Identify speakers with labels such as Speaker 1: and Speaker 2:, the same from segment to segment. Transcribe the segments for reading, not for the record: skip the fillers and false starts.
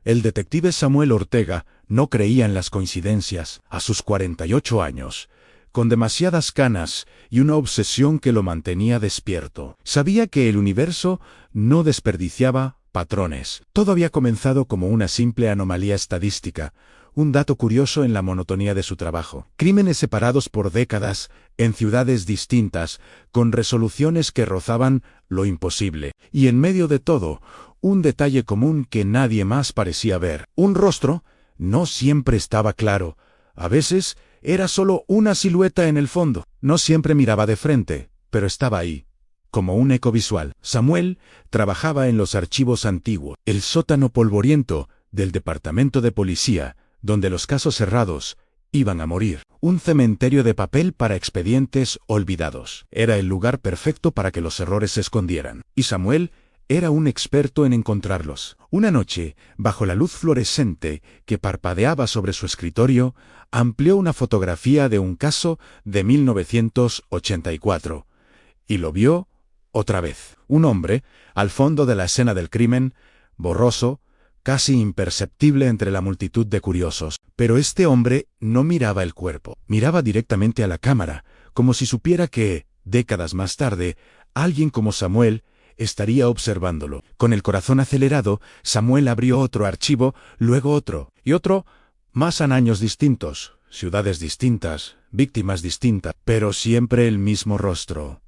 Speaker 1: El detective Samuel Ortega no creía en las coincidencias. A sus 48 años, con demasiadas canas y una obsesión que lo mantenía despierto, sabía que el universo no desperdiciaba patrones. Todo había comenzado como una simple anomalía estadística, un dato curioso en la monotonía de su trabajo. Crímenes separados por décadas, en ciudades distintas, con resoluciones que rozaban lo imposible. Y en medio de todo, un detalle común que nadie más parecía ver. Un rostro no siempre estaba claro. A veces era solo una silueta en el fondo. No siempre miraba de frente, pero estaba ahí, como un eco visual. Samuel trabajaba en los archivos antiguos, el sótano polvoriento del departamento de policía, donde los casos cerrados iban a morir. Un cementerio de papel para expedientes olvidados. Era el lugar perfecto para que los errores se escondieran. Y Samuel era un experto en encontrarlos. Una noche, bajo la luz fluorescente que parpadeaba sobre su escritorio, amplió una fotografía de un caso de 1984. Y lo vio otra vez. Un hombre, al fondo de la escena del crimen, borroso, casi imperceptible entre la multitud de curiosos. Pero este hombre no miraba el cuerpo, miraba directamente a la cámara, como si supiera que, décadas más tarde, alguien como Samuel estaría observándolo. Con el corazón acelerado, Samuel abrió otro archivo, luego otro, y otro, más en años distintos, ciudades distintas, víctimas distintas, pero siempre el mismo rostro,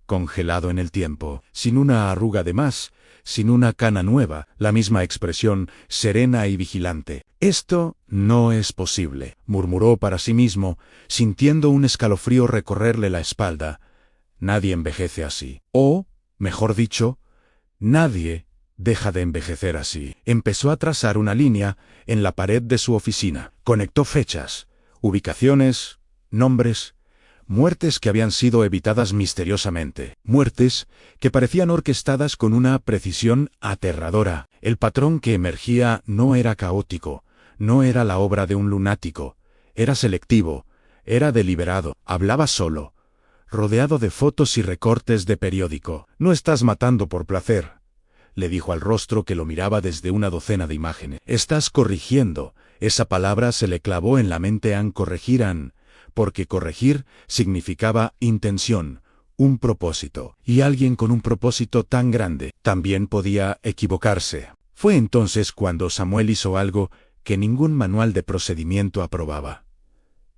Speaker 1: congelado en el tiempo, sin una arruga de más, sin una cana nueva, la misma expresión, serena y vigilante. «Esto no es posible», murmuró para sí mismo, sintiendo un escalofrío recorrerle la espalda. «Nadie envejece así». O, mejor dicho, nadie deja de envejecer así. Empezó a trazar una línea en la pared de su oficina. Conectó fechas, ubicaciones, nombres, muertes que habían sido evitadas misteriosamente. Muertes que parecían orquestadas con una precisión aterradora. El patrón que emergía no era caótico, no era la obra de un lunático. Era selectivo, era deliberado, hablaba solo, rodeado de fotos y recortes de periódico. «No estás matando por placer», le dijo al rostro que lo miraba desde una docena de imágenes. «Estás corrigiendo». Esa palabra se le clavó en la mente. Corregirán, porque corregir significaba intención, un propósito. Y alguien con un propósito tan grande también podía equivocarse. Fue entonces cuando Samuel hizo algo que ningún manual de procedimiento aprobaba.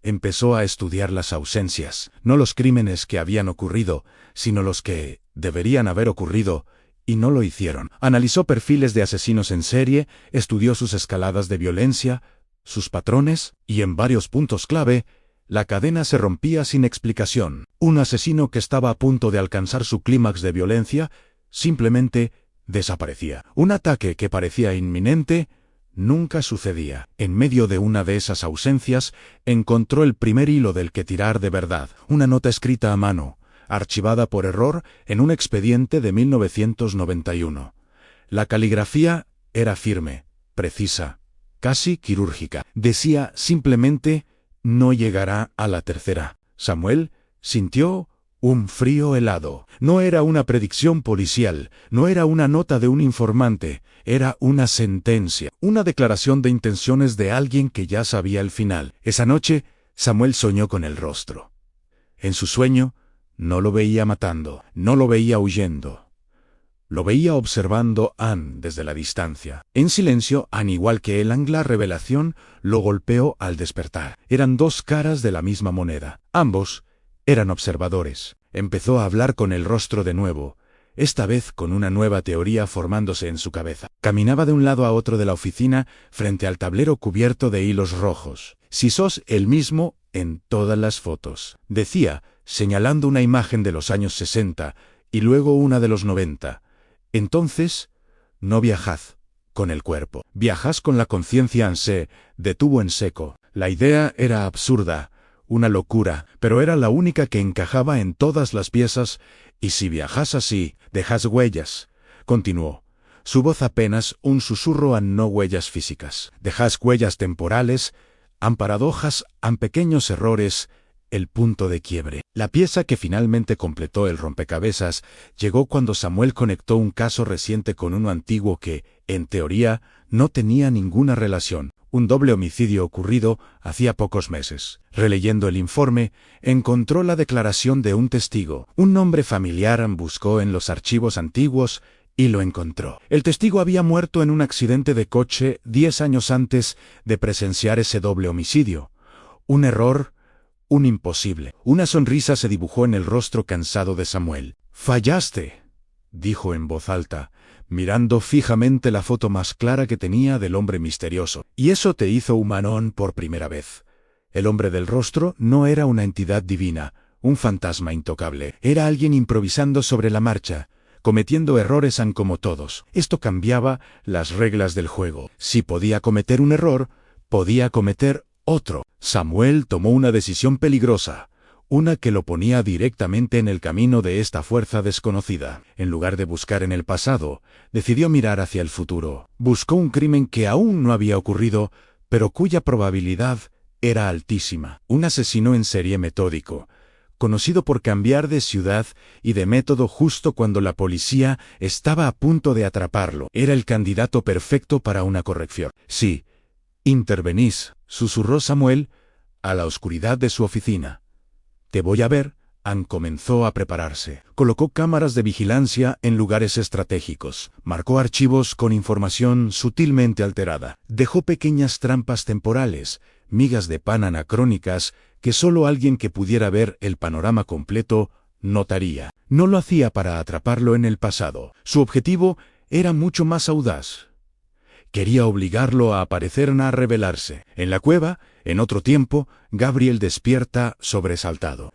Speaker 1: Empezó a estudiar las ausencias, no los crímenes que habían ocurrido, sino los que deberían haber ocurrido y no lo hicieron. Analizó perfiles de asesinos en serie, estudió sus escaladas de violencia, sus patrones, y en varios puntos clave, la cadena se rompía sin explicación. Un asesino que estaba a punto de alcanzar su clímax de violencia simplemente desaparecía. Un ataque que parecía inminente nunca sucedía. En medio de una de esas ausencias, encontró el primer hilo del que tirar de verdad. Una nota escrita a mano, archivada por error en un expediente de 1991. La caligrafía era firme, precisa, casi quirúrgica. Decía simplemente: «No llegará a la tercera». Samuel sintió un frío helado. No era una predicción policial, no era una nota de un informante, era una sentencia, una declaración de intenciones de alguien que ya sabía el final. Esa noche, Samuel soñó con el rostro. En su sueño, no lo veía matando, no lo veía huyendo. Lo veía observando a Anne desde la distancia. En silencio, Anne, igual que él, la revelación lo golpeó al despertar. Eran dos caras de la misma moneda. Ambos eran observadores. Empezó a hablar con el rostro de nuevo, esta vez con una nueva teoría formándose en su cabeza. Caminaba de un lado a otro de la oficina frente al tablero cubierto de hilos rojos. «Si sos el mismo en todas las fotos», decía, señalando una imagen de los años 60 y luego una de los 90. «Entonces, no viajás con el cuerpo, viajás con la conciencia». Anne se detuvo en seco. La idea era absurda, una locura, pero era la única que encajaba en todas las piezas. «Y si viajas así, dejas huellas», continuó, su voz apenas un susurro. «Han no huellas físicas. Dejas huellas temporales, han paradojas, han pequeños errores el punto de quiebre. La pieza que finalmente completó el rompecabezas llegó cuando Samuel conectó un caso reciente con uno antiguo que, en teoría, no tenía ninguna relación. Un doble homicidio ocurrido hacía pocos meses. Releyendo el informe, encontró la declaración de un testigo. Un nombre familiar buscó en los archivos antiguos y lo encontró. El testigo había muerto en un accidente de coche 10 años antes de presenciar ese doble homicidio. Un error, un imposible. Una sonrisa se dibujó en el rostro cansado de Samuel. «Fallaste», dijo en voz alta, mirando fijamente la foto más clara que tenía del hombre misterioso. «Y eso te hizo humanón por primera vez». El hombre del rostro no era una entidad divina, un fantasma intocable. Era alguien improvisando sobre la marcha, cometiendo errores como todos. Esto cambiaba las reglas del juego. Si podía cometer un error, podía cometer otro. Samuel tomó una decisión peligrosa, una que lo ponía directamente en el camino de esta fuerza desconocida. En lugar de buscar en el pasado, decidió mirar hacia el futuro. Buscó un crimen que aún no había ocurrido, pero cuya probabilidad era altísima. Un asesino en serie metódico, conocido por cambiar de ciudad y de método justo cuando la policía estaba a punto de atraparlo. Era el candidato perfecto para una corrección. «Sí, intervenís», susurró Samuel a la oscuridad de su oficina. «Te voy a ver». Ann comenzó a prepararse. Colocó cámaras de vigilancia en lugares estratégicos. Marcó archivos con información sutilmente alterada. Dejó pequeñas trampas temporales, migas de pan anacrónicas que solo alguien que pudiera ver el panorama completo notaría. No lo hacía para atraparlo en el pasado. Su objetivo era mucho más audaz. Quería obligarlo a aparecer, a revelarse. En la cueva, en otro tiempo, Gabriel despierta sobresaltado.